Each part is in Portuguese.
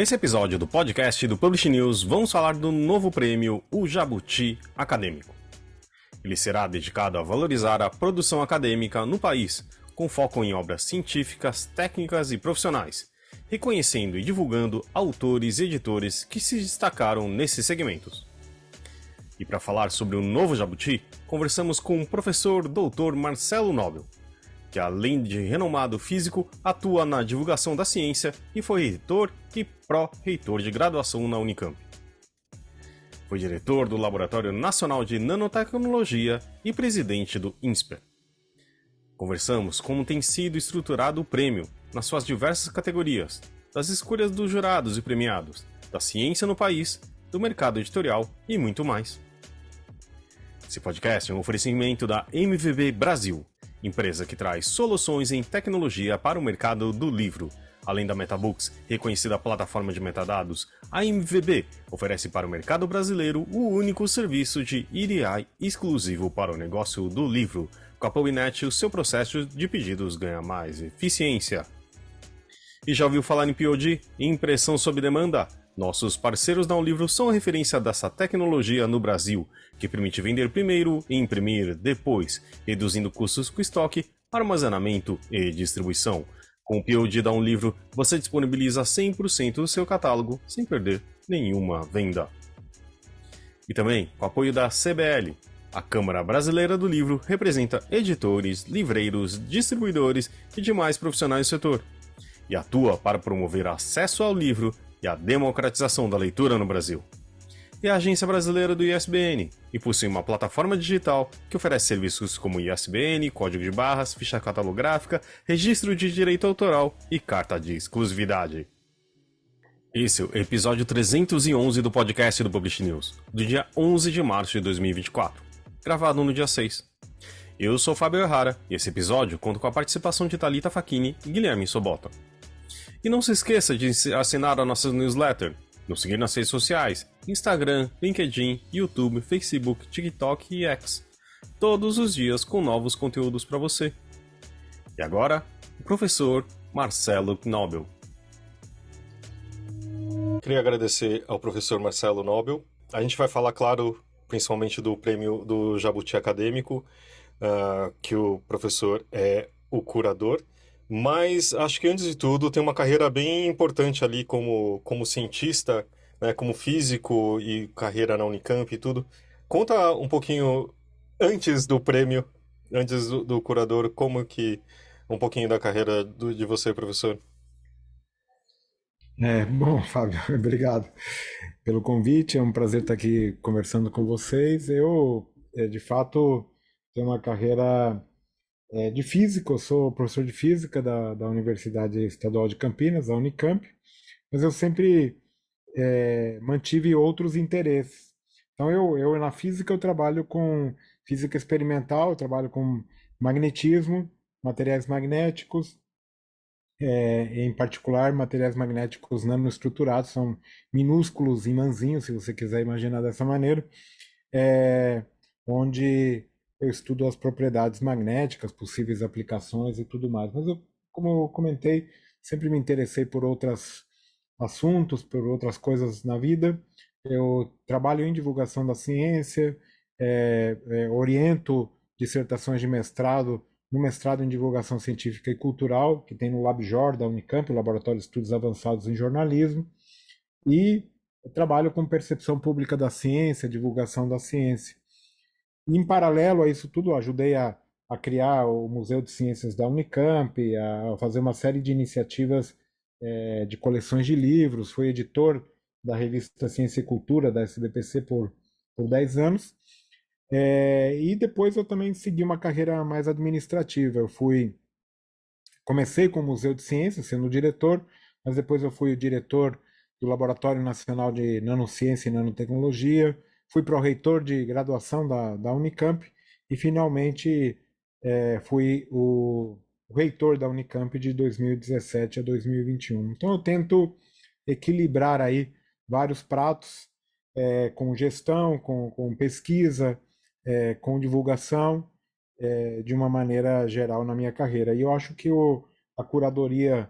Nesse episódio do podcast do Publish News, vamos falar do novo prêmio, o Jabuti Acadêmico. Ele será dedicado a valorizar a produção acadêmica no país, com foco em obras científicas, técnicas e profissionais, reconhecendo e divulgando autores e editores que se destacaram nesses segmentos. E para falar sobre o novo Jabuti, conversamos com o professor Dr. Marcelo Nobel, que além de renomado físico, atua na divulgação da ciência e foi reitor e pró-reitor de graduação na Unicamp. Foi diretor do Laboratório Nacional de Nanotecnologia e presidente do INSPER. Conversamos como tem sido estruturado o prêmio nas suas diversas categorias, das escolhas dos jurados e premiados, da ciência no país, do mercado editorial e muito mais. Esse podcast é um oferecimento da MVB Brasil, empresa que traz soluções em tecnologia para o mercado do livro. Além da MetaBooks, reconhecida plataforma de metadados, a MVB oferece para o mercado brasileiro o único serviço de EDI exclusivo para o negócio do livro. Com a PubNet, o seu processo de pedidos ganha mais eficiência. E já ouviu falar em POD? Impressão sob demanda? Nossos parceiros da Livro são a referência dessa tecnologia no Brasil, que permite vender primeiro e imprimir depois, reduzindo custos com estoque, armazenamento e distribuição. Com o POD da Livro, você disponibiliza 100% do seu catálogo sem perder nenhuma venda. E também, com o apoio da CBL, a Câmara Brasileira do Livro representa editores, livreiros, distribuidores e demais profissionais do setor, e atua para promover acesso ao livro e a democratização da leitura no Brasil. E a Agência Brasileira do ISBN, e possui uma plataforma digital que oferece serviços como ISBN, código de barras, ficha catalográfica, registro de direito autoral e carta de exclusividade. Esse é o episódio 311 do podcast do Publish News, do dia 11 de março de 2024, gravado no dia 6. Eu sou Fábio Errara e esse episódio conta com a participação de Thalita Facchini e Guilherme Sobota. E não se esqueça de assinar a nossa newsletter, nos seguir nas redes sociais, Instagram, LinkedIn, YouTube, Facebook, TikTok e X, todos os dias com novos conteúdos para você. E agora, o professor Marcelo Nobel. Queria agradecer ao professor Marcelo Nobel. A gente vai falar, claro, principalmente do prêmio do Jabuti Acadêmico, que o professor é o curador. Mas acho que, antes de tudo, tem uma carreira bem importante ali como cientista, né, como físico e carreira na Unicamp e tudo. Conta um pouquinho, antes do prêmio, antes do curador, um pouquinho da carreira de você, professor. Bom, Fábio, obrigado pelo convite. É um prazer estar aqui conversando com vocês. Eu, de fato, tenho uma carreira de física. Eu sou professor de física da Universidade Estadual de Campinas, da Unicamp, mas eu sempre mantive outros interesses. Então, eu na física eu trabalho com física experimental, eu trabalho com magnetismo, materiais magnéticos, em particular materiais magnéticos nanoestruturados, são minúsculos imãzinhos, se você quiser imaginar dessa maneira, onde eu estudo as propriedades magnéticas, possíveis aplicações e tudo mais. Mas como eu comentei, sempre me interessei por outros assuntos, por outras coisas na vida. Eu trabalho em divulgação da ciência, oriento dissertações de mestrado, no mestrado em divulgação científica e cultural, que tem no LabJOR da Unicamp, Laboratório de Estudos Avançados em Jornalismo, e eu trabalho com percepção pública da ciência, divulgação da ciência. Em paralelo a isso tudo, eu ajudei a criar o Museu de Ciências da Unicamp, a fazer uma série de iniciativas de coleções de livros, fui editor da revista Ciência e Cultura, da SBPC, por 10 anos. E depois eu também segui uma carreira mais administrativa. Comecei com o Museu de Ciências, sendo diretor, mas depois eu fui o diretor do Laboratório Nacional de Nanociência e Nanotecnologia, fui pró-reitor de graduação da Unicamp e finalmente fui o reitor da Unicamp de 2017 a 2021. Então eu tento equilibrar aí vários pratos, com gestão, com pesquisa, com divulgação, de uma maneira geral na minha carreira. E eu acho que a curadoria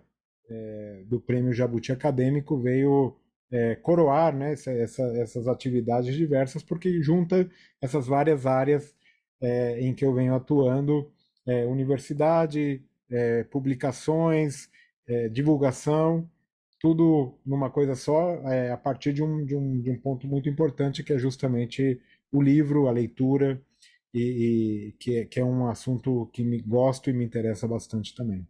do Prêmio Jabuti Acadêmico veio coroar, né, essas atividades diversas, porque junta essas várias áreas em que eu venho atuando, universidade, publicações, divulgação, tudo numa coisa só, a partir de um ponto muito importante, que é justamente o livro, a leitura, que é um assunto que me gosto e me interessa bastante também.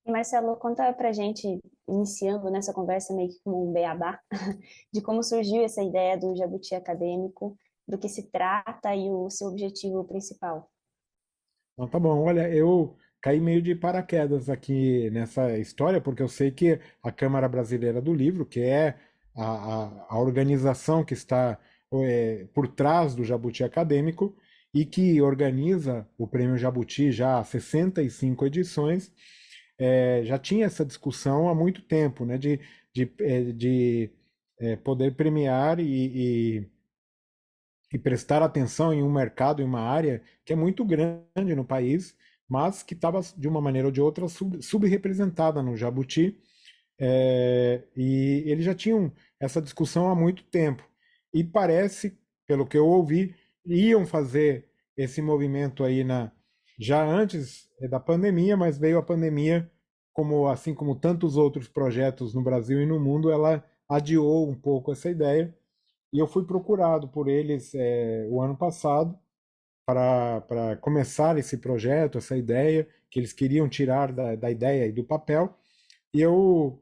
E Marcelo, conta pra gente, iniciando nessa conversa meio que como um beabá, de como surgiu essa ideia do Jabuti Acadêmico, do que se trata e o seu objetivo principal. Então, tá bom, olha, eu caí meio de paraquedas aqui nessa história, porque eu sei que a Câmara Brasileira do Livro, que é a organização que está por trás do Jabuti Acadêmico e que organiza o Prêmio Jabuti já há 65 edições, já tinha essa discussão há muito tempo, né, de poder premiar e prestar atenção em um mercado, em uma área que é muito grande no país, mas que estava, de uma maneira ou de outra, subrepresentada no Jabuti. E eles já tinham essa discussão há muito tempo. E parece, pelo que eu ouvi, iam fazer esse movimento aí já antes da pandemia, mas veio a pandemia, como assim como tantos outros projetos no Brasil e no mundo, ela adiou um pouco essa ideia. E eu fui procurado por eles o ano passado para começar esse projeto, essa ideia, que eles queriam tirar da ideia e do papel. E eu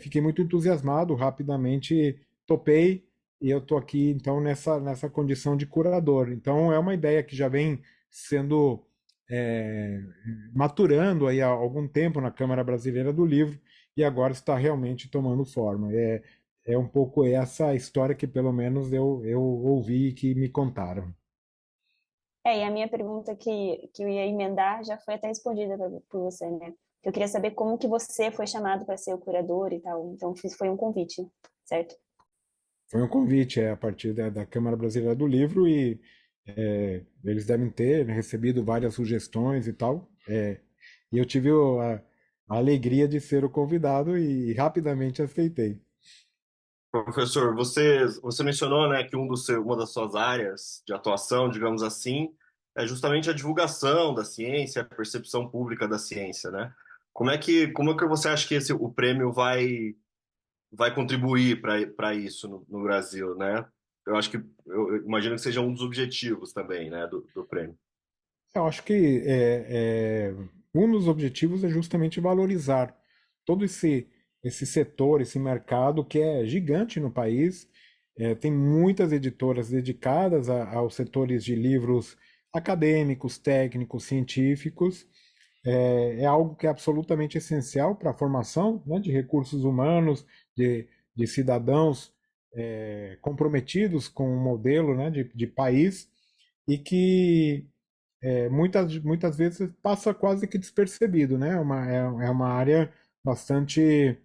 fiquei muito entusiasmado, rapidamente topei, e eu estou aqui então nessa condição de curador. Então é uma ideia que já vem sendo é, maturando aí há algum tempo na Câmara Brasileira do Livro e agora está realmente tomando forma. É um pouco essa história que pelo menos eu ouvi e que me contaram. E a minha pergunta que eu ia emendar já foi até respondida por você, né? Eu queria saber como que você foi chamado para ser o curador e tal. Então, foi um convite, certo? Foi um convite a partir da Câmara Brasileira do Livro e eles devem ter recebido várias sugestões e tal. E eu tive a alegria de ser o convidado e rapidamente aceitei. Professor, você mencionou, né, que uma das suas áreas de atuação, digamos assim, é justamente a divulgação da ciência, a percepção pública da ciência, né? Como é que você acha que o prêmio vai contribuir para isso no Brasil, né? Eu imagino que seja um dos objetivos também, né, do prêmio. Eu acho que um dos objetivos é justamente valorizar todo esse setor, esse mercado que é gigante no país. Tem muitas editoras dedicadas aos setores de livros acadêmicos, técnicos, científicos. É algo que é absolutamente essencial para a formação, né, de recursos humanos, de cidadãos comprometidos com o modelo, né, de país e que muitas vezes passa quase que despercebido, né? É uma área bastante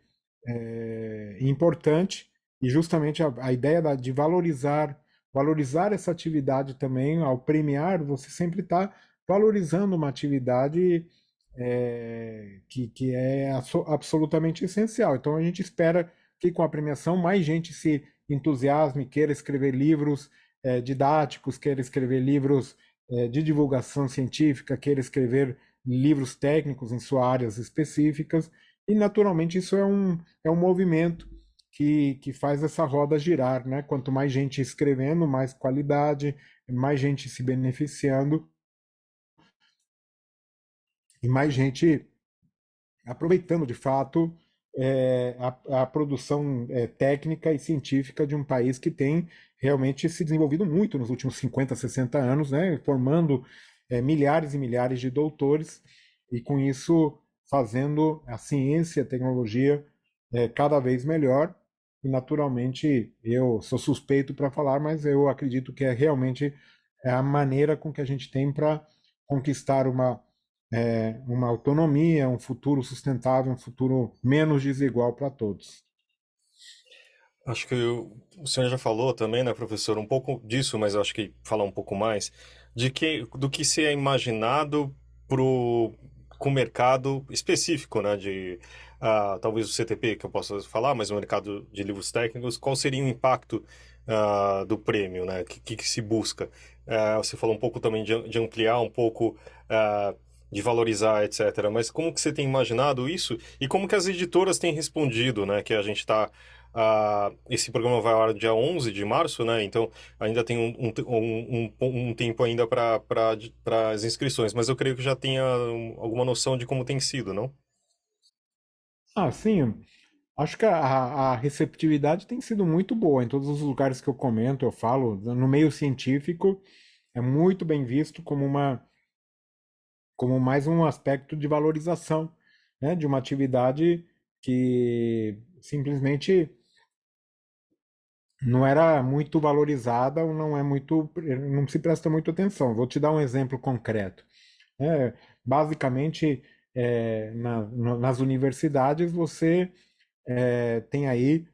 importante e justamente a ideia de valorizar essa atividade também, ao premiar, você sempre está valorizando uma atividade que é absolutamente essencial. Então a gente espera que com a premiação mais gente se entusiasme, queira escrever livros didáticos, queira escrever livros de divulgação científica, queira escrever livros técnicos em suas áreas específicas, e naturalmente isso é um movimento que faz essa roda girar, né? Quanto mais gente escrevendo, mais qualidade, mais gente se beneficiando e mais gente aproveitando de fato a produção técnica e científica de um país que tem realmente se desenvolvido muito nos últimos 50, 60 anos, né, formando milhares e milhares de doutores e com isso fazendo a ciência e a tecnologia cada vez melhor. E naturalmente eu sou suspeito para falar, mas eu acredito que é realmente a maneira com que a gente tem para conquistar uma autonomia, um futuro sustentável, um futuro menos desigual para todos. Acho que o senhor já falou também, né, professor, um pouco disso, mas eu acho que falar um pouco mais do que se é imaginado pro, com o mercado específico, né, talvez o CTP, que eu possa falar, mas o mercado de livros técnicos, qual seria o impacto do prêmio, né? O que se busca? Você falou um pouco também de ampliar um pouco, ah, de valorizar, etc. Mas como que você tem imaginado isso e como que as editoras têm respondido, né? Que a gente está... esse programa vai ao ar dia 11 de março, né? Então ainda tem um tempo ainda para as inscrições, mas eu creio que já tenha alguma noção de como tem sido, não? Sim, acho que a receptividade tem sido muito boa em todos os lugares que eu comento, eu falo, no meio científico, é muito bem visto como mais um aspecto de valorização, né, de uma atividade que simplesmente não era muito valorizada ou não é muito, não se presta muito atenção. Vou te dar um exemplo concreto. Basicamente, nas universidades você tem aí,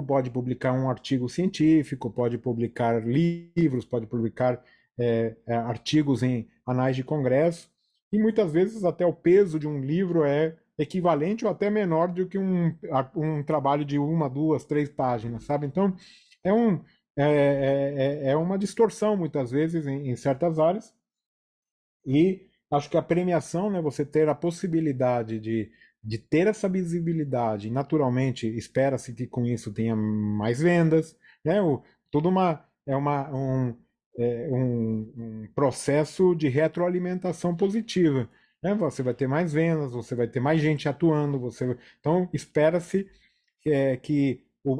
pode publicar um artigo científico, pode publicar livros, pode publicar artigos em anais de congresso, e muitas vezes até o peso de um livro é equivalente ou até menor do que um trabalho de uma, duas, três páginas, sabe? Então, é, um, é uma distorção muitas vezes em certas áreas, e acho que a premiação, né, você ter a possibilidade de ter essa visibilidade, naturalmente, espera-se que com isso tenha mais vendas, né? Tudo um processo de retroalimentação positiva, né? Você vai ter mais vendas, você vai ter mais gente atuando, então espera-se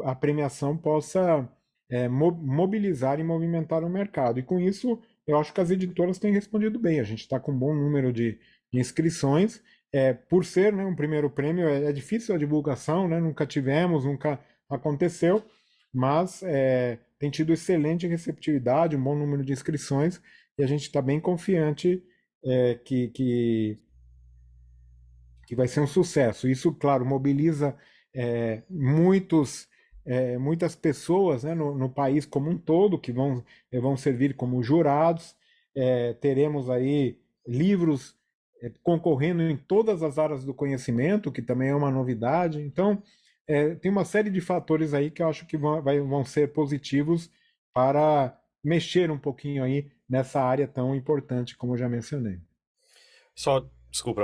a premiação possa mobilizar e movimentar o mercado. E com isso, eu acho que as editoras têm respondido bem. A gente está com um bom número de inscrições. Por ser, né, um primeiro prêmio, é difícil a divulgação, né? Nunca tivemos, nunca aconteceu, mas tem tido excelente receptividade, um bom número de inscrições, e a gente está bem confiante que vai ser um sucesso. Isso, claro, mobiliza muitas pessoas, né, no país como um todo que vão servir como jurados. Teremos aí livros concorrendo em todas as áreas do conhecimento, que também é uma novidade. Então, tem uma série de fatores aí que eu acho que vão ser positivos para mexer um pouquinho aí nessa área tão importante, como eu já mencionei. Só, desculpa,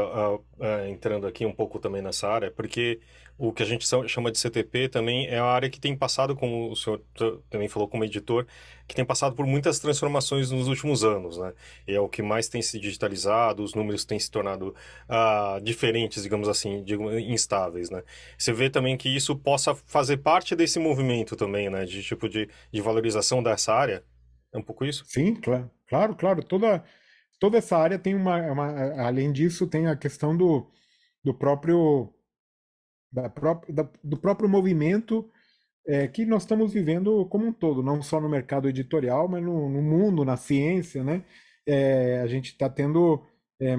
entrando aqui um pouco também nessa área, porque o que a gente chama de CTP também é a área que tem passado, como o senhor também falou como editor, que tem passado por muitas transformações nos últimos anos, né? E é o que mais tem se digitalizado, os números têm se tornado diferentes, digamos assim, instáveis, né? Você vê também que isso possa fazer parte desse movimento também, né? De tipo de valorização dessa área? É um pouco isso? Sim, claro, claro. Toda essa área tem além disso, tem a questão do próprio, do próprio movimento que nós estamos vivendo como um todo, não só no mercado editorial, mas no mundo, na ciência, né? A gente está tendo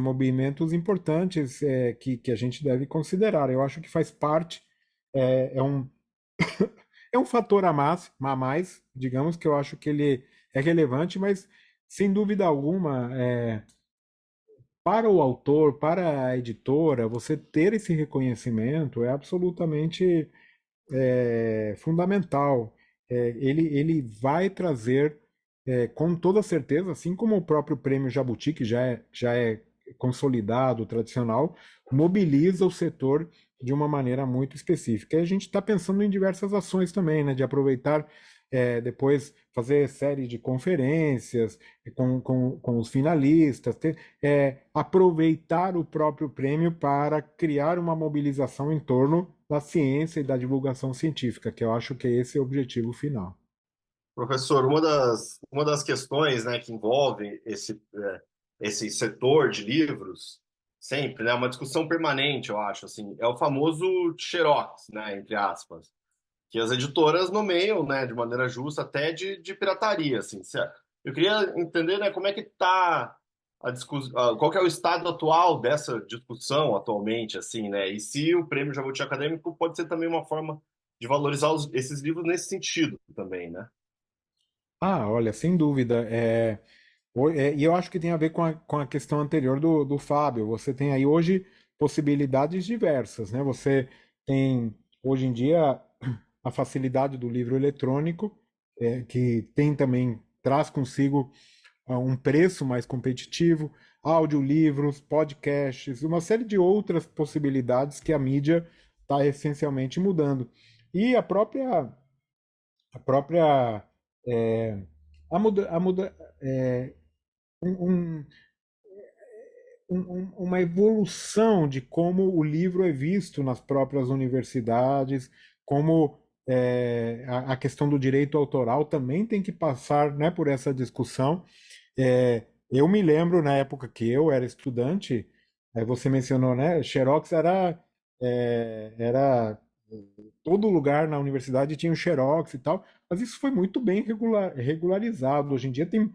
movimentos importantes que a gente deve considerar. Eu acho que faz parte, é um, é um fator a mais, digamos, que eu acho que ele é relevante, mas sem dúvida alguma, para o autor, para a editora, você ter esse reconhecimento é absolutamente fundamental. Ele vai trazer, com toda certeza, assim como o próprio Prêmio Jabuti, que já é consolidado, tradicional, mobiliza o setor de uma maneira muito específica. E a gente está pensando em diversas ações também, né, de aproveitar, depois fazer série de conferências com os finalistas, aproveitar o próprio prêmio para criar uma mobilização em torno da ciência e da divulgação científica, que eu acho que esse é o objetivo final. Professor, uma das questões, né, que envolve esse setor de livros, sempre, né, uma discussão permanente, eu acho, assim, é o famoso xerox, né, entre aspas, que as editoras nomeiam, né, de maneira justa, até de pirataria, assim. Eu queria entender, né, como é que está a discussão, qual que é o estado atual dessa discussão atualmente, assim, né, e se o Prêmio Jabuti Acadêmico pode ser também uma forma de valorizar esses livros nesse sentido também, né? Olha, sem dúvida. E eu acho que tem a ver com a questão anterior do Fábio. Você tem aí hoje, possibilidades diversas, né? Você tem, hoje em dia, a facilidade do livro eletrônico, que tem também, traz consigo um preço mais competitivo, audiolivros, podcasts, uma série de outras possibilidades que a mídia está essencialmente mudando. E a própria é, a muda, a muda, é, um, uma evolução de como o livro é visto nas próprias universidades, como a questão do direito autoral também tem que passar, né, por essa discussão. Eu me lembro na época que eu era estudante, você mencionou, né, Xerox era todo lugar na universidade tinha um Xerox e tal, mas isso foi muito bem regularizado. Hoje em dia tem,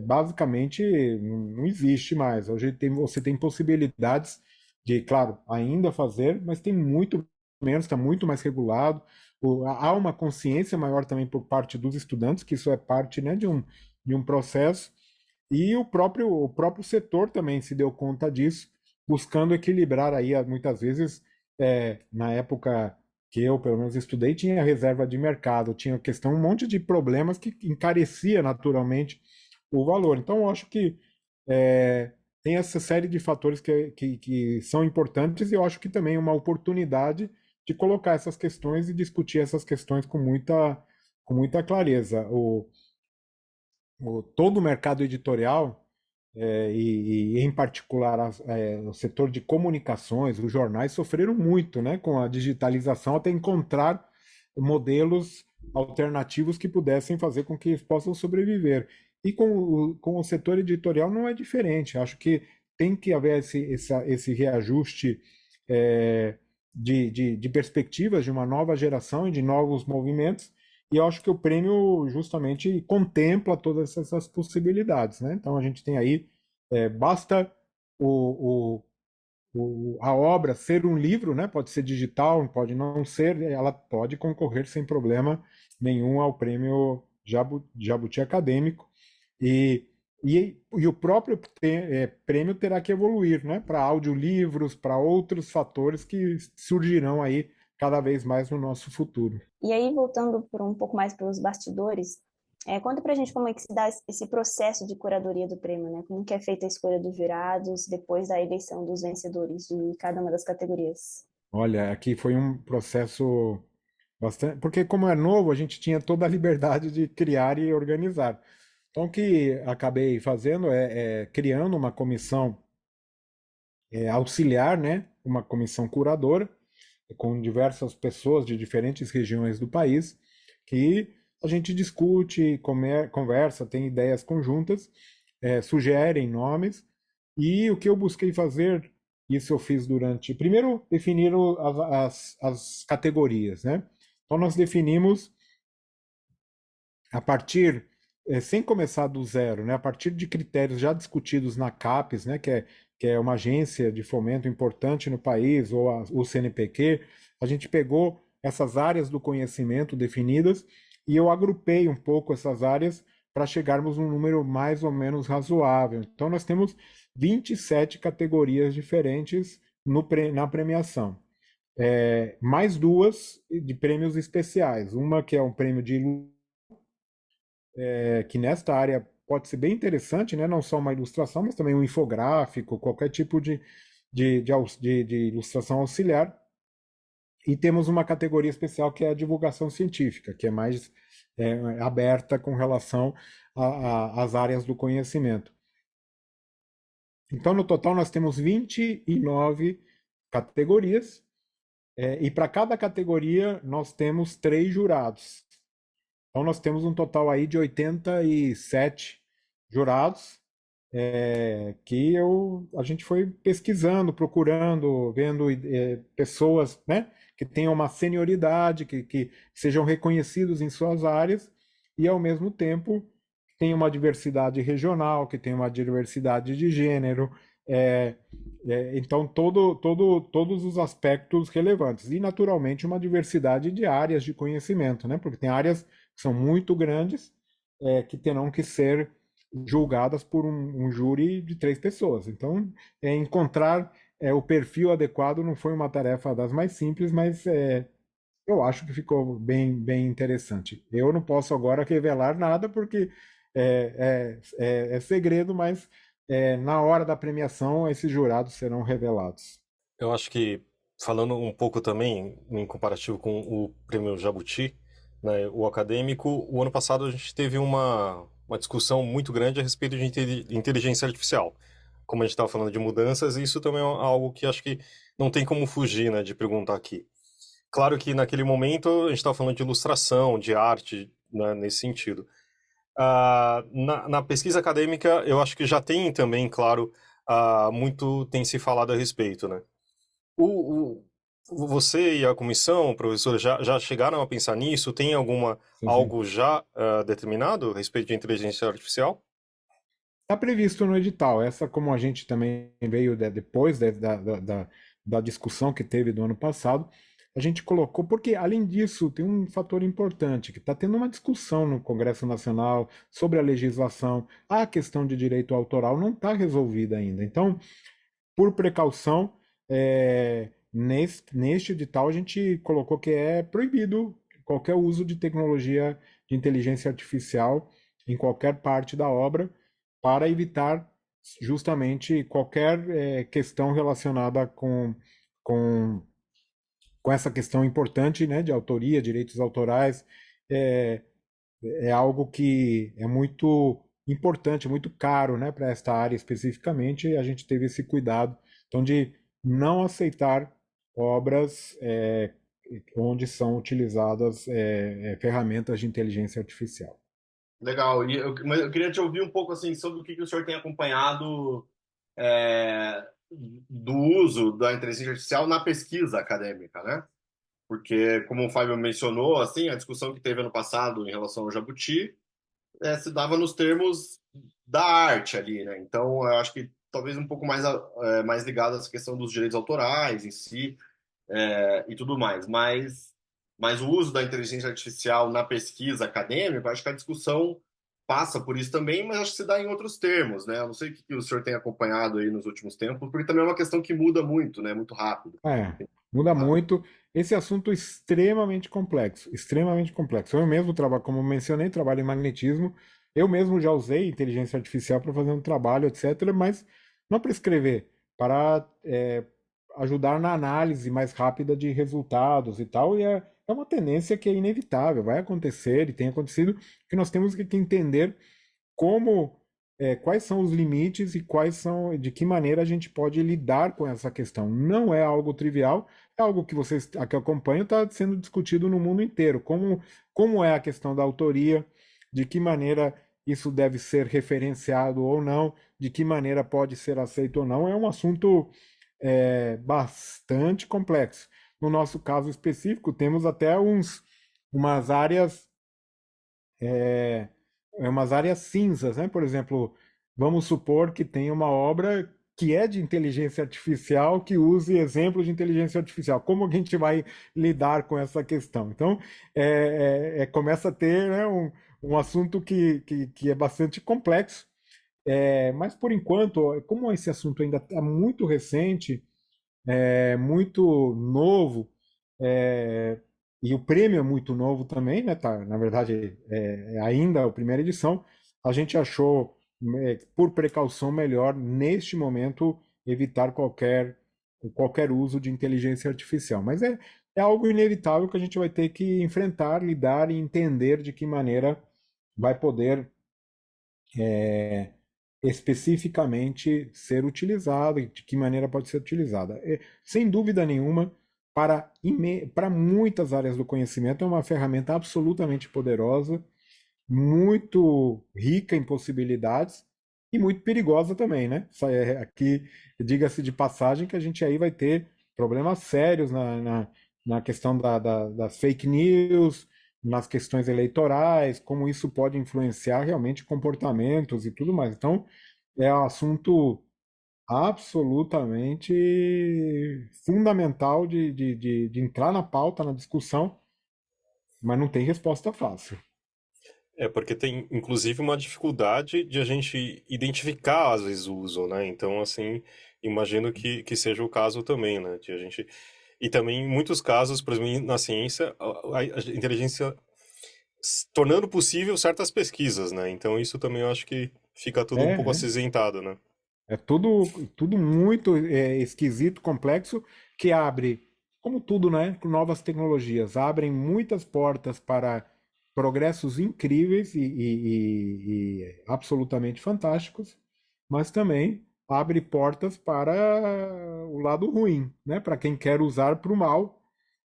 basicamente, não existe mais. Hoje você tem possibilidades de, claro, ainda fazer, mas tem muito menos, está muito mais regulado. Há uma consciência maior também por parte dos estudantes, que isso é parte, né, de um processo, e o próprio setor também se deu conta disso, buscando equilibrar aí, muitas vezes, na época que eu, pelo menos, estudei, tinha reserva de mercado, tinha questão, um monte de problemas que encarecia naturalmente o valor. Então, eu acho que tem essa série de fatores que são importantes e eu acho que também é uma oportunidade de colocar essas questões e discutir essas questões com muita clareza. Todo o mercado editorial, e em particular o setor de comunicações, os jornais sofreram muito, né, com a digitalização até encontrar modelos alternativos que pudessem fazer com que eles possam sobreviver. E com o setor editorial não é diferente. Acho que tem que haver esse reajuste de perspectivas de uma nova geração e de novos movimentos. E eu acho que o prêmio justamente contempla todas essas possibilidades, né? Então a gente tem aí, basta o, a obra ser um livro, né? Pode ser digital, pode não ser, ela pode concorrer sem problema nenhum ao prêmio Jabuti Acadêmico. E o próprio prêmio terá que evoluir, né? Para audiolivros, para outros fatores que surgirão aí cada vez mais no nosso futuro. E aí, voltando um pouco mais para os bastidores, conta para a gente como é que se dá esse processo de curadoria do prêmio, né? Como que é feita a escolha dos jurados depois da eleição dos vencedores de cada uma das categorias? Olha, aqui foi um processo bastante. Porque, como é novo, a gente tinha toda a liberdade de criar e organizar. Então, o que acabei fazendo é criando uma comissão auxiliar, né? Uma comissão curadora, com diversas pessoas de diferentes regiões do país, que a gente discute, conversa, tem ideias conjuntas, sugerem nomes, e o que eu busquei fazer, isso eu fiz durante. Primeiro, definir as categorias, né? Então, nós definimos a partir, sem começar do zero, né? A partir de critérios já discutidos na CAPES, né? Que é uma agência de fomento importante no país, ou o CNPq, a gente pegou essas áreas do conhecimento definidas e eu agrupei um pouco essas áreas para chegarmos num número mais ou menos razoável. Então, nós temos 27 categorias diferentes na premiação. Mais duas de prêmios especiais. Uma que é um prêmio de que nesta área pode ser bem interessante, né? Não só uma ilustração, mas também um infográfico, qualquer tipo de ilustração auxiliar. E temos uma categoria especial que é a divulgação científica, que é mais aberta com relação às áreas do conhecimento. Então, no total, nós temos 29 categorias, e para cada categoria nós temos 3 jurados. Então, nós temos um total aí de 87 jurados, que a gente foi pesquisando, procurando, vendo pessoas, né, que tenham uma senioridade, que sejam reconhecidos em suas áreas e, ao mesmo tempo, tenham uma diversidade regional, que tenham uma diversidade de gênero, então todos os aspectos relevantes e, naturalmente, uma diversidade de áreas de conhecimento, né, porque tem áreas que são muito grandes, que terão que ser julgadas por um júri de 3 pessoas. Então, encontrar o perfil adequado não foi uma tarefa das mais simples, mas eu acho que ficou bem interessante. Eu não posso agora revelar nada porque é segredo, mas na hora da premiação esses jurados serão revelados. Eu acho que, falando um pouco também, em comparativo com o Prêmio Jabuti, né, o acadêmico, o ano passado a gente teve uma discussão muito grande a respeito de inteligência artificial. Como a gente estava falando de mudanças, isso também é algo que acho que não tem como fugir, né, de perguntar aqui. Claro que naquele momento a gente estava falando de ilustração, de arte, né, nesse sentido. Na pesquisa acadêmica, eu acho que já tem também, claro, muito tem se falado a respeito, né? O, Você e a comissão, professor, já chegaram a pensar nisso? Tem Sim, sim. algo já determinado a respeito de inteligência artificial? Está previsto no edital. Essa, como a gente também veio depois da discussão que teve do ano passado, a gente colocou, porque além disso, tem um fator importante, que está tendo uma discussão no Congresso Nacional sobre a legislação, a questão de direito autoral não está resolvida ainda. Então, por precaução, neste edital a gente colocou que é proibido qualquer uso de tecnologia de inteligência artificial em qualquer parte da obra, para evitar justamente qualquer questão relacionada com, com essa questão importante, né, de autoria, direitos autorais. É, é algo que é muito importante, muito caro, né, para esta área especificamente, e a gente teve esse cuidado, então, de não aceitar obras onde são utilizadas ferramentas de inteligência artificial. Legal. Mas eu queria te ouvir um pouco assim sobre o que o senhor tem acompanhado é, do uso da inteligência artificial na pesquisa acadêmica, né? Porque, como o Fábio mencionou, assim, a discussão que teve ano passado em relação ao Jabuti se dava nos termos da arte ali, né? Então, eu acho que talvez um pouco mais ligado a essa questão dos direitos autorais em si, e tudo mais. Mas o uso da inteligência artificial na pesquisa acadêmica, acho que a discussão passa por isso também, mas acho que se dá em outros termos, né? Eu não sei o que o senhor tem acompanhado aí nos últimos tempos, porque também é uma questão que muda muito, né? Muito rápido. Muda muito. Esse assunto é extremamente complexo, extremamente complexo. Eu mesmo trabalho, como eu mencionei, trabalho em magnetismo. Eu mesmo já usei inteligência artificial para fazer um trabalho, etc., mas não para escrever, para ajudar na análise mais rápida de resultados e tal. E é uma tendência que é inevitável, vai acontecer e tem acontecido, que nós temos que entender como quais são os limites e de que maneira a gente pode lidar com essa questão. Não é algo trivial, é algo que vocês aqui acompanham está sendo discutido no mundo inteiro. Como é a questão da autoria, de que maneira isso deve ser referenciado ou não, de que maneira pode ser aceito ou não, é um assunto bastante complexo. No nosso caso específico, temos até umas áreas é, umas áreas cinzas, né? Por exemplo, vamos supor que tem uma obra que é de inteligência artificial, que use exemplos de inteligência artificial. Como que a gente vai lidar com essa questão? Então, começa a ter, né, um assunto que é bastante complexo. Mas, por enquanto, como esse assunto ainda está muito recente, muito novo, é, e o prêmio é muito novo também, né? Tá, na verdade, é ainda a primeira edição. A gente achou, por precaução, melhor, neste momento, evitar qualquer uso de inteligência artificial. Mas é algo inevitável que a gente vai ter que enfrentar, lidar e entender de que maneira vai poder especificamente ser utilizada e de que maneira pode ser utilizada. Sem dúvida nenhuma, para muitas áreas do conhecimento, é uma ferramenta absolutamente poderosa, muito rica em possibilidades e muito perigosa também, né? Aqui, diga-se de passagem, que a gente aí vai ter problemas sérios na questão das fake news, nas questões eleitorais, como isso pode influenciar realmente comportamentos e tudo mais. Então, é um assunto absolutamente fundamental de entrar na pauta, na discussão, mas não tem resposta fácil. É porque tem, inclusive, uma dificuldade de a gente identificar, às vezes, o uso, né? Então, assim, imagino que seja o caso também, né? De a gente... E também, em muitos casos, por exemplo, na ciência, a inteligência tornando possível certas pesquisas, né? Então isso também eu acho que fica tudo um pouco É, acinzentado, né? é tudo muito esquisito, complexo, que abre, como tudo, né, com novas tecnologias, abrem muitas portas para progressos incríveis e absolutamente fantásticos, mas também abre portas para o lado ruim, né, para quem quer usar para o mal.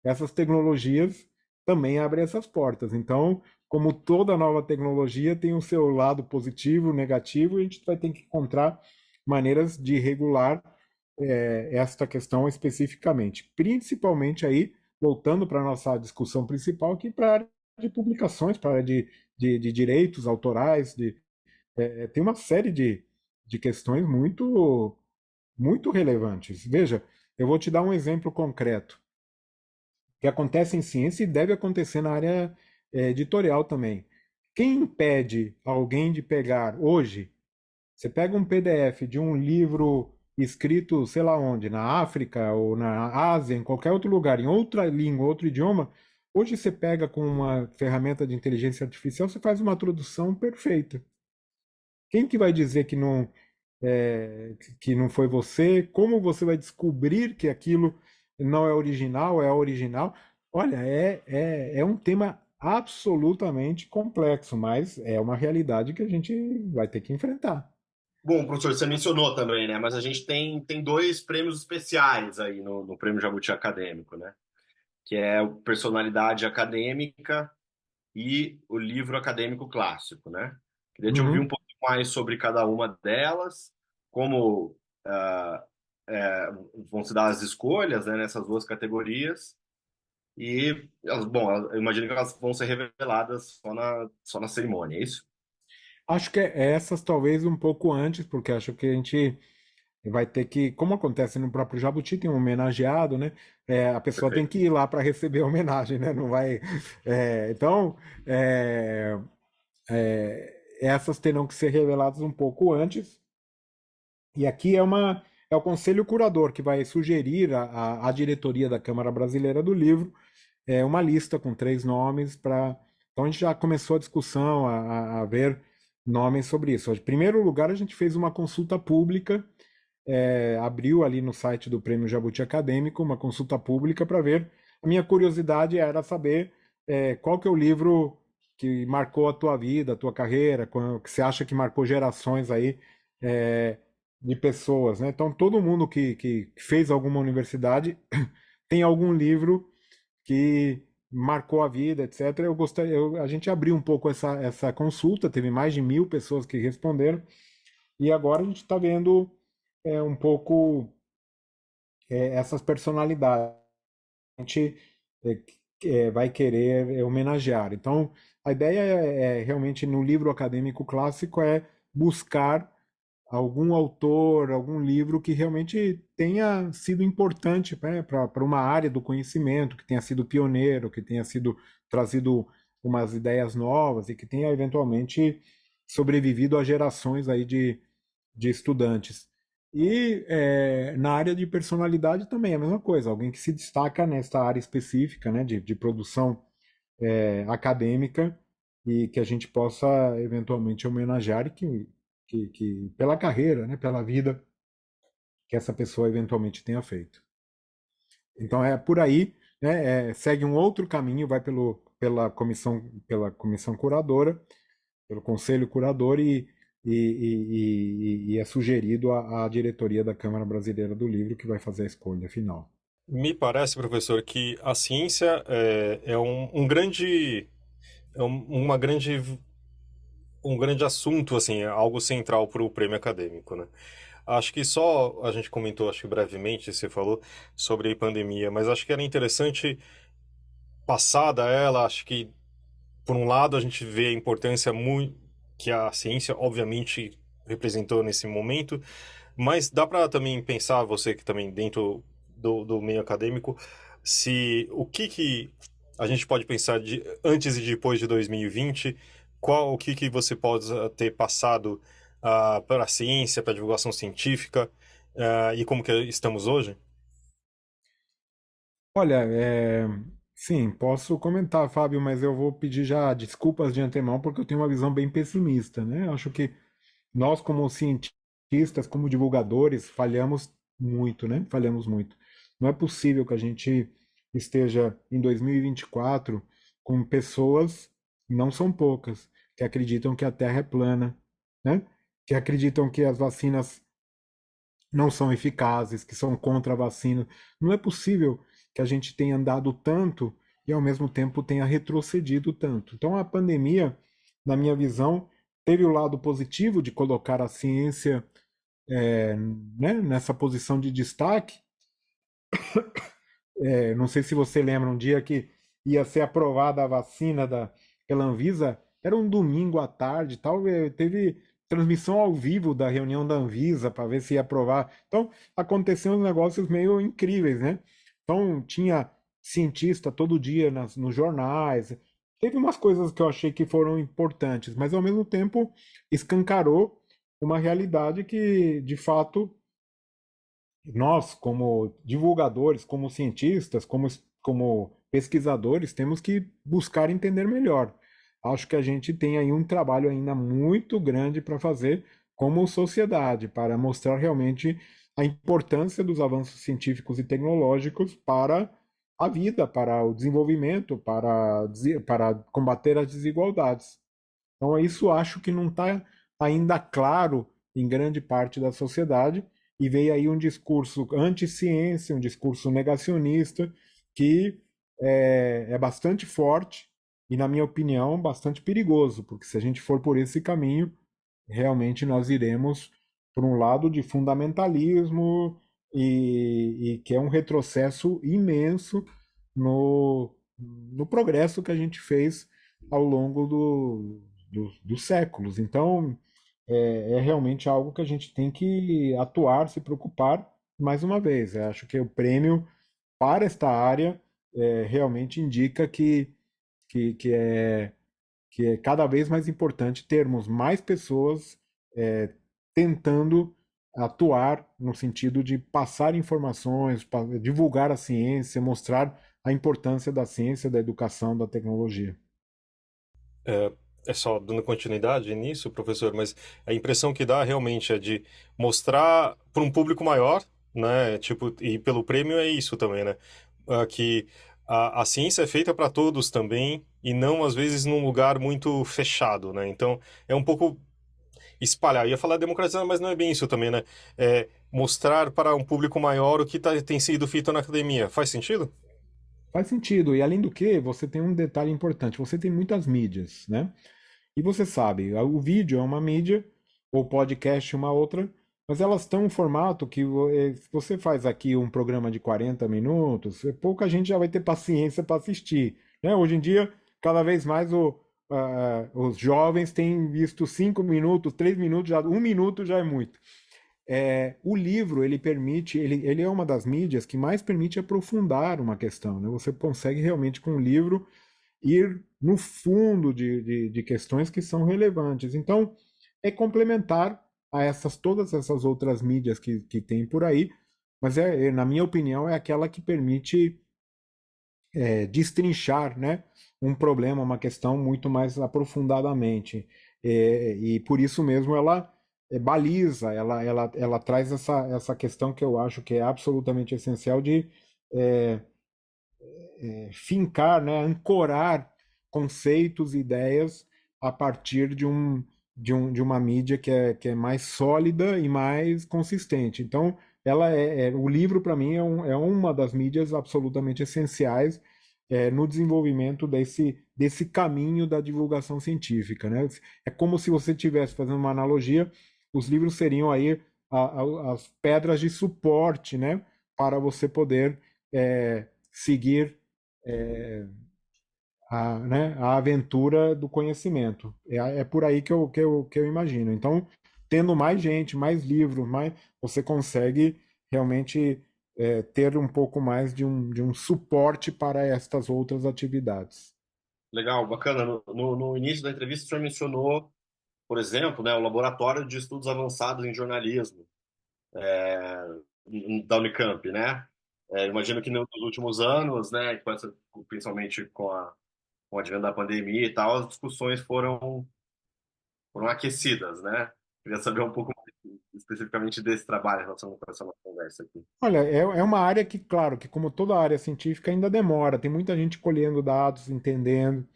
Essas tecnologias também abrem essas portas. Então, como toda nova tecnologia tem o seu lado positivo, negativo, e a gente vai ter que encontrar maneiras de regular esta questão especificamente. Principalmente aí, voltando para a nossa discussão principal, aqui para a área de publicações, para a área de direitos autorais, tem uma série de questões muito relevantes. Veja, eu vou te dar um exemplo concreto que acontece em ciência e deve acontecer na área editorial também. Quem impede alguém de pegar hoje, você pega um PDF de um livro escrito, sei lá onde, na África ou na Ásia, em qualquer outro lugar, em outra língua, outro idioma, hoje você pega com uma ferramenta de inteligência artificial, você faz uma tradução perfeita. Quem que vai dizer que não foi você? Como você vai descobrir que aquilo não é original, é original? Olha, é um tema absolutamente complexo, mas é uma realidade que a gente vai ter que enfrentar. Bom, professor, você mencionou também, né? Mas a gente tem dois prêmios especiais aí no Prêmio Jabuti Acadêmico, né? Que é o Personalidade Acadêmica e o Livro Acadêmico Clássico, né? Queria te ouvir um Uhum. pouco mais sobre cada uma delas, como vão se dar as escolhas, né, nessas duas categorias. E, bom, eu imagino que elas vão ser reveladas só na cerimônia, é isso? Acho que essas talvez um pouco antes, porque acho que a gente vai ter que, como acontece no próprio Jabuti, tem um homenageado, né? A pessoa tem Perfeito. que ir lá para receber a homenagem, né? Não vai. Então, é, essas terão que ser reveladas um pouco antes. E aqui é o Conselho Curador que vai sugerir à diretoria da Câmara Brasileira do Livro uma lista com 3 nomes para. Então a gente já começou a discussão, a ver nomes sobre isso. Em primeiro lugar, a gente fez uma consulta pública, abriu ali no site do Prêmio Jabuti Acadêmico uma consulta pública para ver. A minha curiosidade era saber qual que é o livro que marcou a tua vida, a tua carreira, que você acha que marcou gerações aí é, de pessoas, né? Então todo mundo que fez alguma universidade tem algum livro que marcou a vida, etc. Eu gostaria, a gente abriu um pouco essa consulta, teve mais de 1.000 pessoas que responderam, e agora a gente está vendo um pouco essas personalidades. A gente vai querer homenagear. Então, a ideia realmente no livro acadêmico clássico é buscar algum autor, algum livro que realmente tenha sido importante, né, para uma área do conhecimento, que tenha sido pioneiro, que tenha sido trazido umas ideias novas e que tenha eventualmente sobrevivido a gerações aí de estudantes. E na área de personalidade também é a mesma coisa, alguém que se destaca nessa área específica, né, de produção acadêmica e que a gente possa eventualmente homenagear e que pela carreira, né, pela vida que essa pessoa eventualmente tenha feito. Então é por aí, né, segue um outro caminho, vai pela comissão curadora, pelo conselho curador e é sugerido à diretoria da Câmara Brasileira do Livro que vai fazer a escolha final. Me parece, professor, que a ciência é um grande, uma grande, um grande assunto, assim, é algo central para o prêmio acadêmico, né? Acho que só a gente comentou, acho que brevemente, você falou sobre a pandemia, mas acho que era interessante, passada ela, acho que, por um lado, a gente vê a importância muito que a ciência, obviamente, representou nesse momento, mas dá para também pensar, você que também dentro do meio acadêmico, se o que a gente pode pensar de antes e depois de 2020, o que você pode ter passado para a ciência, para a divulgação científica e como que estamos hoje? Olha, sim, posso comentar, Fábio, mas eu vou pedir já desculpas de antemão porque eu tenho uma visão bem pessimista, né? Acho que nós, como cientistas, como divulgadores, falhamos muito, né? Falhamos muito. Não é possível que a gente esteja em 2024 com pessoas, não são poucas, que acreditam que a Terra é plana, né? Que acreditam que as vacinas não são eficazes, que são contra a vacina. Não é possível que a gente tenha andado tanto e ao mesmo tempo tenha retrocedido tanto. Então a pandemia, na minha visão, teve o lado positivo de colocar a ciência né, nessa posição de destaque. Não sei se você lembra um dia que ia ser aprovada a vacina pela Anvisa, era um domingo à tarde, tal, teve transmissão ao vivo da reunião da Anvisa para ver se ia aprovar. Então, aconteceram uns negócios meio incríveis, né? Então, tinha cientista todo dia nos jornais. Teve umas coisas que eu achei que foram importantes, mas ao mesmo tempo escancarou uma realidade que, de fato, nós, como divulgadores, como cientistas, como pesquisadores, temos que buscar entender melhor. Acho que a gente tem aí um trabalho ainda muito grande para fazer como sociedade, para mostrar realmente a importância dos avanços científicos e tecnológicos para a vida, para o desenvolvimento, para combater as desigualdades. Então, isso acho que não está ainda claro em grande parte da sociedade, e veio aí um discurso anti-ciência, um discurso negacionista, que é bastante forte e, na minha opinião, bastante perigoso, porque se a gente for por esse caminho, realmente nós iremos por um lado de fundamentalismo e que é um retrocesso imenso no progresso que a gente fez ao longo dos séculos. Então, é realmente algo que a gente tem que atuar, se preocupar mais uma vez. Eu acho que o prêmio para esta área realmente indica que, que é que é cada vez mais importante termos mais pessoas tentando atuar no sentido de passar informações, divulgar a ciência, mostrar a importância da ciência, da educação, da tecnologia. É, é só dando continuidade nisso, professor, mas a impressão que dá realmente é de mostrar para um público maior, né? Tipo, e pelo prêmio é isso também, né? Que a ciência é feita para todos também e não às vezes num lugar muito fechado, né? Então é um pouco espalhar. Eu ia falar democratizar, mas não é bem isso também, né? É mostrar para um público maior o que tem sido feito na academia. Faz sentido? Faz sentido. E além do que, você tem um detalhe importante: você tem muitas mídias, né? E você sabe, o vídeo é uma mídia, o podcast é uma outra, mas elas estão em um formato que se você faz aqui um programa de 40 minutos, pouca gente já vai ter paciência para assistir, né? Hoje em dia, cada vez mais os jovens têm visto 5 minutos, 3 minutos, já, 1 minuto já é muito. O livro, ele permite, ele é uma das mídias que mais permite aprofundar uma questão, né? Você consegue realmente, com o livro, ir no fundo de questões que são relevantes. Então, é complementar a todas essas outras mídias que tem por aí, mas na minha opinião, é aquela que permite destrinchar, né, um problema, uma questão muito mais aprofundadamente. E por isso mesmo ela baliza, ela traz essa questão que eu acho que é absolutamente essencial de é, fincar, né, ancorar conceitos e ideias a partir de uma mídia que é mais sólida e mais consistente. Então, o livro, para mim, é uma das mídias absolutamente essenciais no desenvolvimento desse caminho da divulgação científica, né? É como se você estivesse fazendo uma analogia, os livros seriam aí as pedras de suporte, né, para você poder seguir a aventura do conhecimento. É por aí que eu imagino. Então, tendo mais gente, mais livros, você consegue realmente ter um pouco mais de um suporte para estas outras atividades. Legal, bacana. No início da entrevista, o senhor mencionou, por exemplo, né, o Laboratório de Estudos Avançados em Jornalismo. da Unicamp, né? Imagino que nos últimos anos, né, principalmente com o advento da pandemia e tal, as discussões foram aquecidas, né? Queria saber um pouco mais especificamente desse trabalho em relação com essa nossa conversa aqui. Olha, é uma área que, claro, que como toda área científica ainda demora. Tem muita gente colhendo dados, entendendo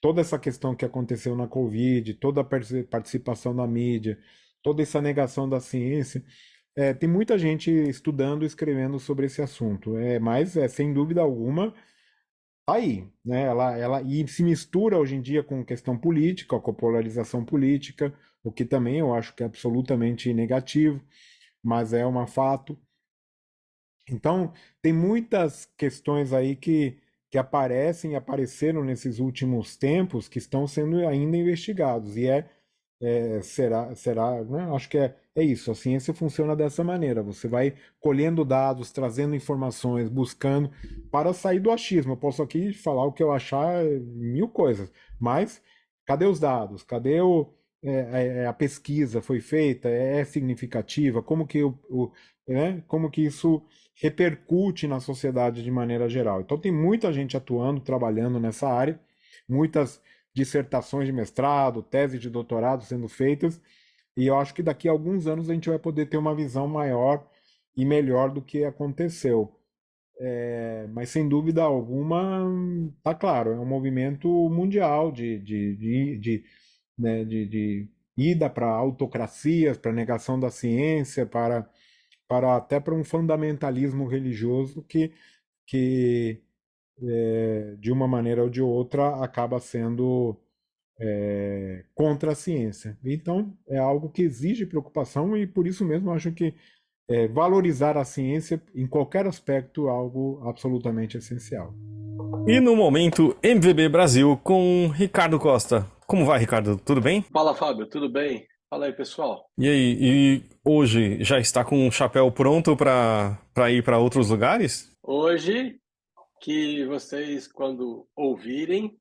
toda essa questão que aconteceu na Covid, toda a participação da mídia, toda essa negação da ciência. Tem muita gente estudando e escrevendo sobre esse assunto. Mas, sem dúvida alguma, tá aí, né? E se mistura hoje em dia com questão política, com a polarização política, o que também eu acho que é absolutamente negativo, mas é um fato. Então, tem muitas questões aí que aparecem e apareceram nesses últimos tempos que estão sendo ainda investigados. Será, né? Acho que é isso. A ciência funciona dessa maneira. Você vai colhendo dados, trazendo informações, buscando para sair do achismo. Eu posso aqui falar o que eu achar, mil coisas, mas cadê os dados? Cadê a pesquisa foi feita? É significativa? Como que isso repercute na sociedade de maneira geral? Então, tem muita gente atuando, trabalhando nessa área, muitas dissertações de mestrado, teses de doutorado sendo feitas, e eu acho que daqui a alguns anos a gente vai poder ter uma visão maior e melhor do que aconteceu. Mas sem dúvida alguma, tá claro, é um movimento mundial de ida para autocracias, para negação da ciência, para até para um fundamentalismo religioso que de uma maneira ou de outra acaba sendo contra a ciência. Então, é algo que exige preocupação e por isso mesmo eu acho que valorizar a ciência em qualquer aspecto é algo absolutamente essencial. E no momento, MVB Brasil com Ricardo Costa. Como vai, Ricardo? Tudo bem? Fala, Fábio, tudo bem? Fala aí, pessoal. E aí, hoje já está com o chapéu pronto para ir para outros lugares? Hoje, que vocês, quando ouvirem,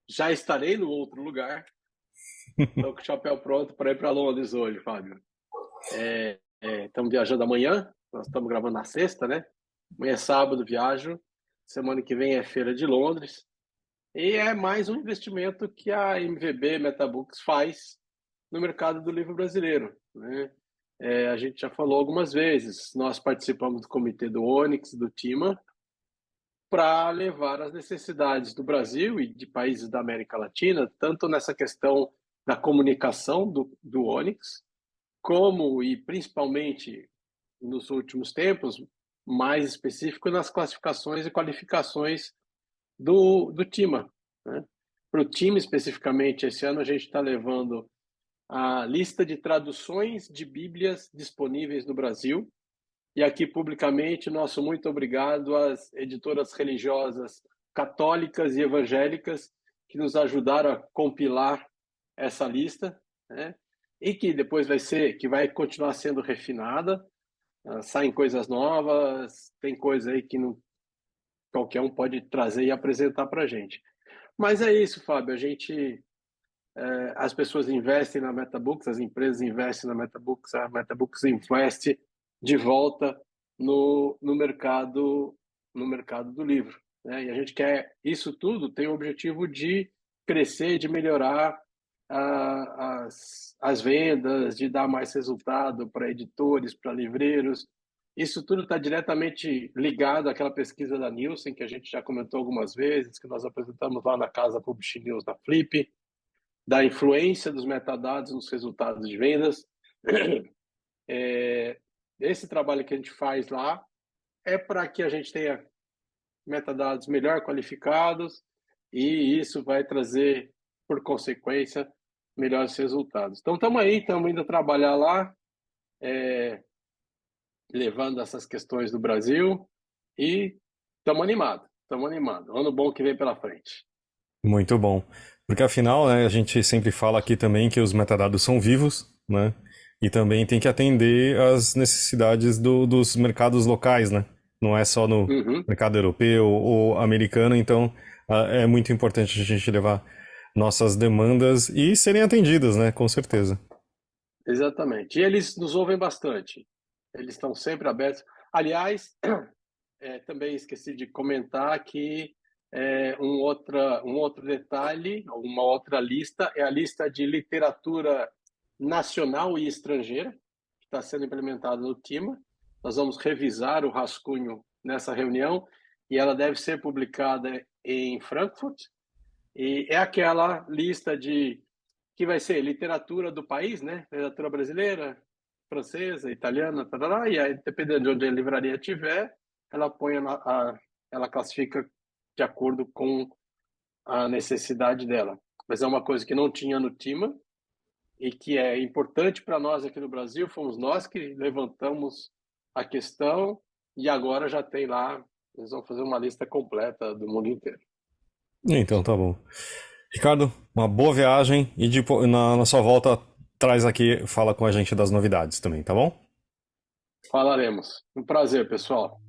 já estarei no outro lugar. Estou com o chapéu pronto para ir para Londres hoje, Fábio. Estamos viajando amanhã, nós estamos gravando na sexta, né? Amanhã é sábado, viajo. Semana que vem é Feira de Londres. E é mais um investimento que a MVB Metabooks faz no mercado do livro brasileiro, né? A gente já falou algumas vezes, nós participamos do comitê do Onyx, do TIMA, para levar as necessidades do Brasil e de países da América Latina, tanto nessa questão da comunicação do Onyx, como e principalmente nos últimos tempos, mais específico nas classificações e qualificações do TIMA, né? Para o time especificamente, esse ano a gente está levando a lista de traduções de Bíblias disponíveis no Brasil. E aqui, publicamente, nosso muito obrigado às editoras religiosas católicas e evangélicas que nos ajudaram a compilar essa lista, né? E que depois que vai continuar sendo refinada. Saem coisas novas, tem coisa aí que não, qualquer um pode trazer e apresentar para a gente. Mas é isso, Fábio, as pessoas investem na Metabooks, as empresas investem na Metabooks, a Metabooks investe de volta no mercado do livro, né? E a gente quer, isso tudo tem o objetivo de crescer, de melhorar as vendas, de dar mais resultado para editores, para livreiros. Isso tudo está diretamente ligado àquela pesquisa da Nielsen, que a gente já comentou algumas vezes, que nós apresentamos lá na Casa Publish News da Flip, da influência dos metadados nos resultados de vendas. Esse trabalho que a gente faz lá é para que a gente tenha metadados melhor qualificados e isso vai trazer, por consequência, melhores resultados. Então, estamos indo trabalhar lá, levando essas questões do Brasil e estamos animados. Ano bom que vem pela frente. Muito bom. Porque afinal, né, a gente sempre fala aqui também que os metadados são vivos, né? E também tem que atender às necessidades dos mercados locais, né? Não é só no mercado europeu ou americano, então é muito importante a gente levar nossas demandas e serem atendidas, né? Com certeza. Exatamente. E eles nos ouvem bastante. eles estão sempre abertos. Aliás, também esqueci de comentar que um outro detalhe, uma outra lista, é a lista de literatura nacional e estrangeira, que está sendo implementada no TIMA. Nós vamos revisar o rascunho nessa reunião e ela deve ser publicada em Frankfurt. E é aquela lista que vai ser literatura do país, né? Literatura brasileira, francesa, italiana, tarará, e aí, dependendo de onde a livraria estiver, ela ela classifica de acordo com a necessidade dela. Mas é uma coisa que não tinha no TIMA e que é importante para nós aqui no Brasil. Fomos nós que levantamos a questão e agora já tem lá, eles vão fazer uma lista completa do mundo inteiro. Então, tá bom. Ricardo, uma boa viagem e na sua volta traz aqui, fala com a gente das novidades também, tá bom? Falaremos. Um prazer, pessoal.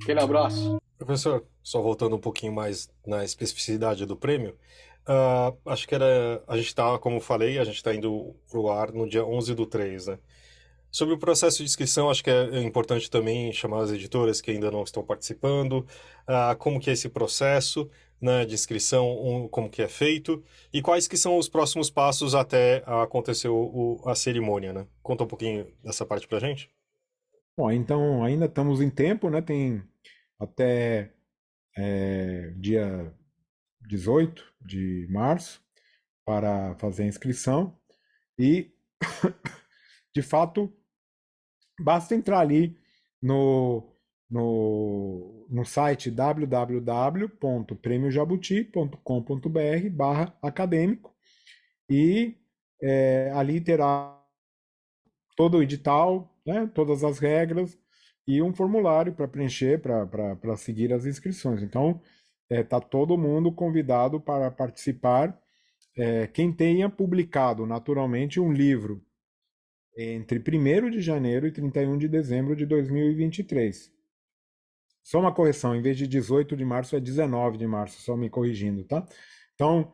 Aquele abraço. Professor, só voltando um pouquinho mais na especificidade do prêmio, acho que a gente está, como eu falei, a gente está indo pro ar no dia 11/3, né? Sobre o processo de inscrição, acho que é importante também chamar as editoras que ainda não estão participando, como que é esse processo, né, de inscrição, como que é feito, e quais que são os próximos passos até acontecer a cerimônia, né? Conta um pouquinho dessa parte pra gente. Bom, então ainda estamos em tempo, né? Tem até dia 18 de março para fazer a inscrição e, de fato, basta entrar ali no site www.premiojabuti.com.br/acadêmico e ali terá todo o edital, né, todas as regras e um formulário para preencher, para seguir as inscrições. Então, está todo mundo convidado para participar. Quem tenha publicado, naturalmente, um livro entre 1º de janeiro e 31 de dezembro de 2023. Só uma correção, em vez de 18 de março, é 19 de março, só me corrigindo, tá? Então,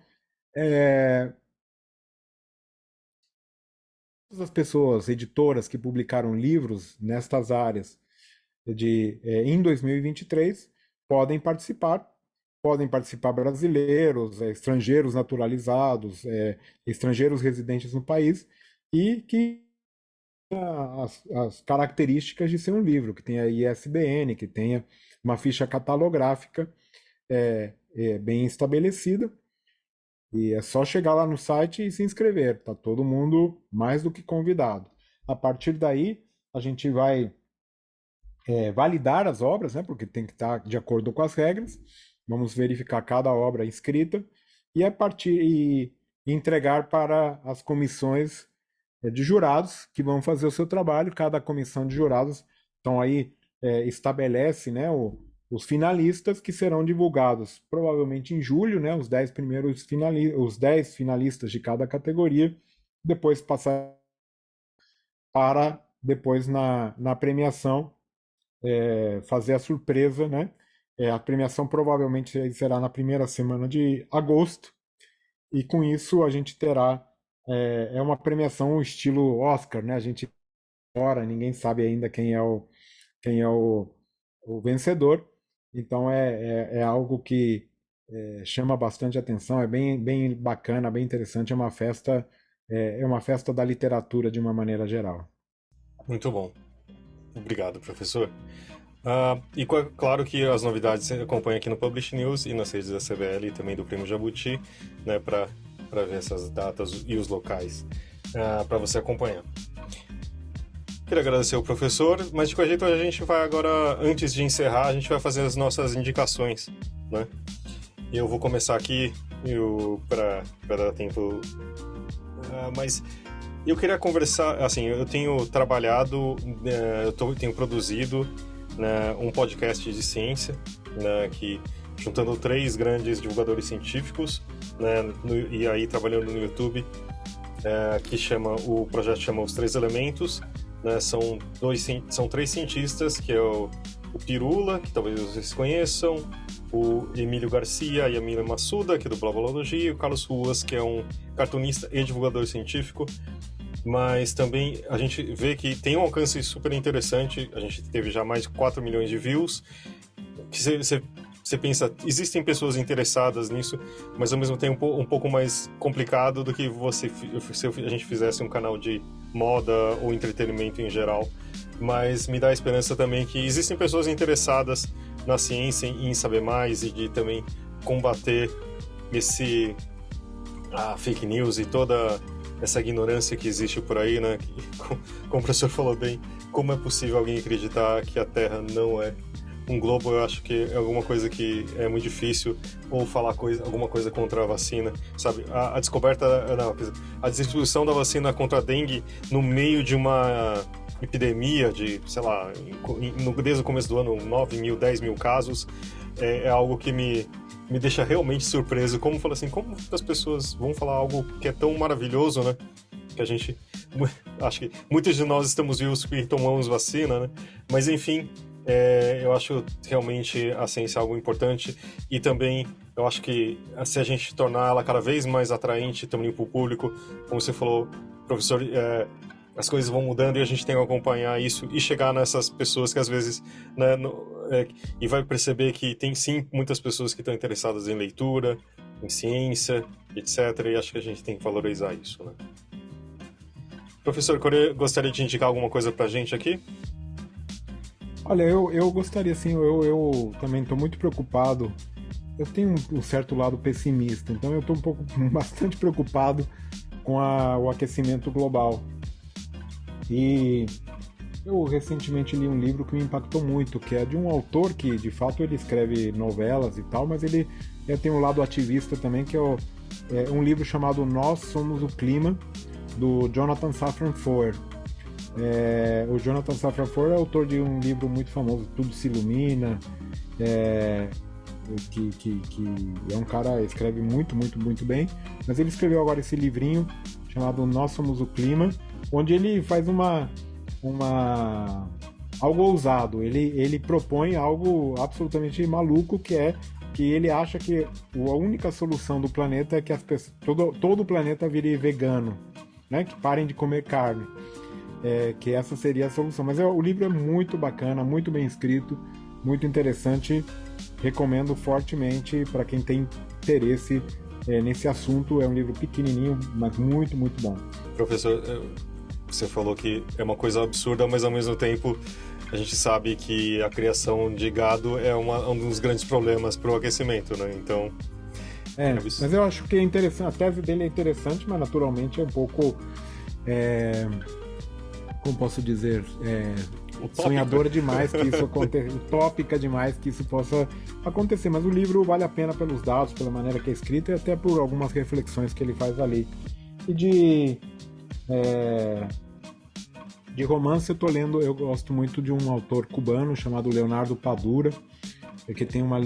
todas as pessoas, editoras que publicaram livros nestas áreas em 2023 podem participar brasileiros, estrangeiros naturalizados, estrangeiros residentes no país e que as características de ser um livro, que tenha ISBN, que tenha uma ficha catalográfica bem estabelecida. E é só chegar lá no site e se inscrever. Tá todo mundo mais do que convidado. A partir daí, a gente vai validar as obras, né? Porque tem que estar de acordo com as regras. Vamos verificar cada obra inscrita e entregar para as comissões de jurados que vão fazer o seu trabalho. Cada comissão de jurados então aí estabelece, né, os finalistas que serão divulgados provavelmente em julho, né, os 10 finalistas de cada categoria, depois passar para depois na premiação fazer a surpresa, né? A premiação provavelmente será na primeira semana de agosto e com isso a gente terá uma premiação estilo Oscar, né? A gente ninguém sabe ainda quem é o vencedor. Então é algo que chama bastante atenção, é bem bacana, bem interessante, é uma festa da literatura de uma maneira geral. Muito bom. Obrigado, professor. E claro que as novidades você acompanha aqui no Publish News e nas redes da CBL e também do Prêmio Jabuti, né, para ver essas datas e os locais para você acompanhar. Queria agradecer ao professor, mas de qualquer jeito a gente vai agora, antes de encerrar, a gente vai fazer as nossas indicações, né? E eu vou começar aqui para dar tempo, mas eu queria conversar, assim, eu tenho trabalhado, tenho produzido, né, um podcast de ciência, né, que juntando 3 grandes divulgadores científicos, né, e aí trabalhando no YouTube, o projeto chama Os Três Elementos, né, são 3 cientistas, que é o Pirula, que talvez vocês conheçam, o Emílio Garcia e a Mila Massuda, que é do Blablologia, e o Carlos Ruas, que é um cartunista e divulgador científico. mas também a gente vê que tem um alcance super interessante. A gente teve já mais de 4 milhões de views. Você pensa, existem pessoas interessadas nisso, mas ao mesmo tempo um pouco mais complicado do que se a gente fizesse um canal de moda ou entretenimento em geral. Mas me dá a esperança também que existem pessoas interessadas na ciência e em saber mais e de também combater a fake news e toda essa ignorância que existe por aí, né? Como o professor falou bem, como é possível alguém acreditar que a Terra não é um globo? Eu acho que é alguma coisa que é muito difícil, ou falar alguma coisa contra a vacina, sabe? A descoberta, não, a distribuição da vacina contra a dengue no meio de uma epidemia de, sei lá, desde o começo do ano, 9 mil, 10 mil casos, é algo que me deixa realmente surpreso. Como fala assim, como as pessoas vão falar algo que é tão maravilhoso, né? Que a gente, acho que muitos de nós estamos vivos e tomamos vacina, né? Mas enfim, eu acho realmente a ciência algo importante, e também eu acho que se a gente tornar ela cada vez mais atraente também para o público, como você falou, professor, as coisas vão mudando e a gente tem que acompanhar isso e chegar nessas pessoas que às vezes, né, e vai perceber que tem sim muitas pessoas que estão interessadas em leitura, em ciência, etc. E acho que a gente tem que valorizar isso, né? Professor, gostaria de indicar alguma coisa para a gente aqui? Olha, eu gostaria, sim, eu também estou muito preocupado. Eu tenho um certo lado pessimista, então eu estou bastante preocupado com o aquecimento global. E eu recentemente li um livro que me impactou muito, que é de um autor que, de fato, ele escreve novelas e tal, mas ele tem um lado ativista também, que é um livro chamado Nós Somos o Clima, do Jonathan Safran Foer. O Jonathan Safran Foer é autor de um livro muito famoso, Tudo Se Ilumina, que é um cara que escreve muito, muito, muito bem, mas ele escreveu agora esse livrinho chamado Nós Somos o Clima, onde ele faz algo ousado. Ele propõe algo absolutamente maluco, que é que ele acha que a única solução do planeta é que todo o planeta vire vegano, né? Que parem de comer carne. Que essa seria a solução. Mas o livro é muito bacana, muito bem escrito, muito interessante. Recomendo fortemente para quem tem interesse nesse assunto. É um livro pequenininho, mas muito, muito bom. Professor, você falou que é uma coisa absurda, mas ao mesmo tempo a gente sabe que a criação de gado é um dos grandes problemas para o aquecimento, né? Então... mas eu acho que é interessante, a tese dele é interessante, mas naturalmente é um pouco... como posso dizer, sonhadora demais que isso aconteça, utópica demais que isso possa acontecer, mas o livro vale a pena pelos dados, pela maneira que é escrito e até por algumas reflexões que ele faz ali. E de romance eu gosto muito de um autor cubano chamado Leonardo Padura, que tem uma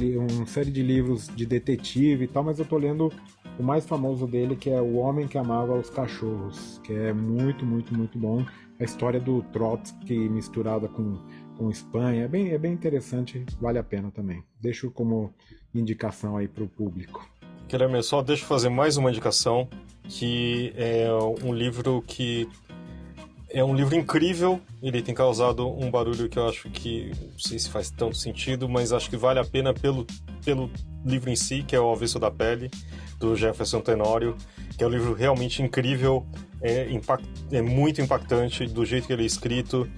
série de livros de detetive e tal, mas eu tô lendo o mais famoso dele, que é O Homem que Amava os Cachorros, que é muito, muito, muito bom. A história do Trotsky misturada com Espanha, é bem interessante, vale a pena também. Deixo como indicação aí para o público. Guilherme, só deixa eu fazer mais uma indicação, que é um livro que é um livro incrível. Ele tem causado um barulho que eu acho que não sei se faz tanto sentido, mas acho que vale a pena pelo livro em si, que é O Avesso da Pele, do Jefferson Tenório, que é um livro realmente incrível, é muito impactante do jeito que ele é escrito.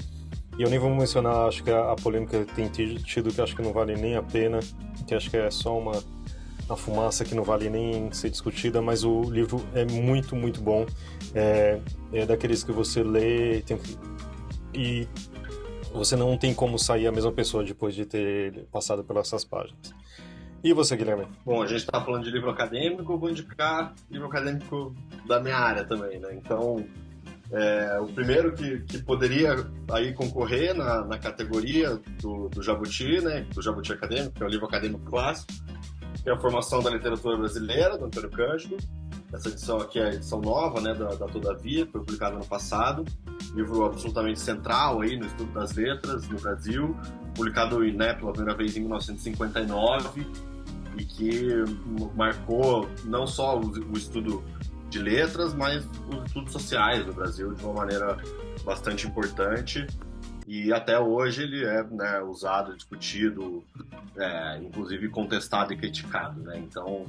E eu nem vou mencionar, acho que a polêmica que tem tido, que acho que não vale nem a pena, que acho que é só uma fumaça que não vale nem ser discutida, mas o livro é muito, muito bom. É daqueles que você lê e você não tem como sair a mesma pessoa depois de ter passado pelas essas páginas. E você, Guilherme? Bom, a gente está falando de livro acadêmico, eu vou indicar livro acadêmico da minha área também, né? Então, o primeiro que poderia aí concorrer na categoria do Jabuti, né? Do Jabuti Acadêmico, que é o livro acadêmico clássico, que é a Formação da Literatura Brasileira, do Antônio Cândido. Essa edição aqui é a edição nova, né, da Todavia, foi publicada no passado. Livro absolutamente central aí no estudo das letras no Brasil, publicado, né, pela primeira vez em 1959, e que marcou não só o estudo de letras, mas os estudos sociais no Brasil de uma maneira bastante importante. E até hoje ele é, né, usado, discutido, inclusive contestado e criticado, né? Então,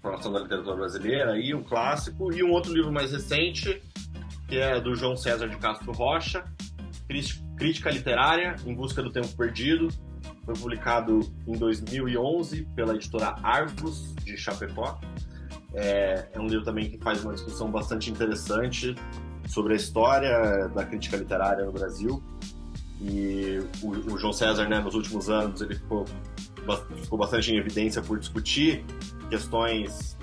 formação da literatura brasileira, e um clássico, e um outro livro mais recente, que é do João César de Castro Rocha, Crítica Literária em Busca do Tempo Perdido. Foi publicado em 2011 pela editora Argos, de Chapecó. É um livro também que faz uma discussão bastante interessante sobre a história da crítica literária no Brasil. E o João César, né, nos últimos anos, ele ficou bastante em evidência por discutir questões,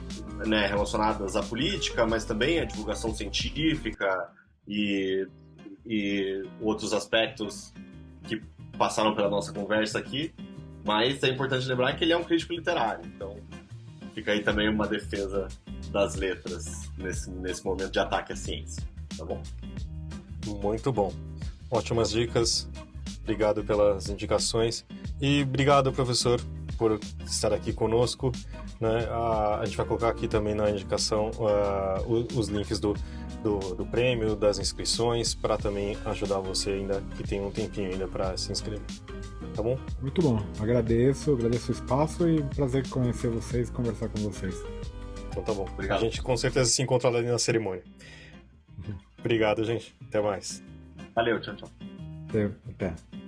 né, relacionadas à política, mas também à divulgação científica e outros aspectos que passaram pela nossa conversa aqui. Mas é importante lembrar que ele é um crítico literário, então fica aí também uma defesa das letras nesse momento de ataque à ciência. Tá bom? Muito bom. Ótimas dicas. Obrigado pelas indicações. E obrigado, professor, por estar aqui conosco. Né? A gente vai colocar aqui também na indicação os links do prêmio, das inscrições, para também ajudar você ainda que tem um tempinho ainda para se inscrever. Tá bom? Muito bom. Agradeço o espaço e prazer conhecer vocês e conversar com vocês. Então tá bom. Obrigado. A gente com certeza se encontra ali na cerimônia. Obrigado, gente. Até mais. Valeu, tchau, tchau. Até.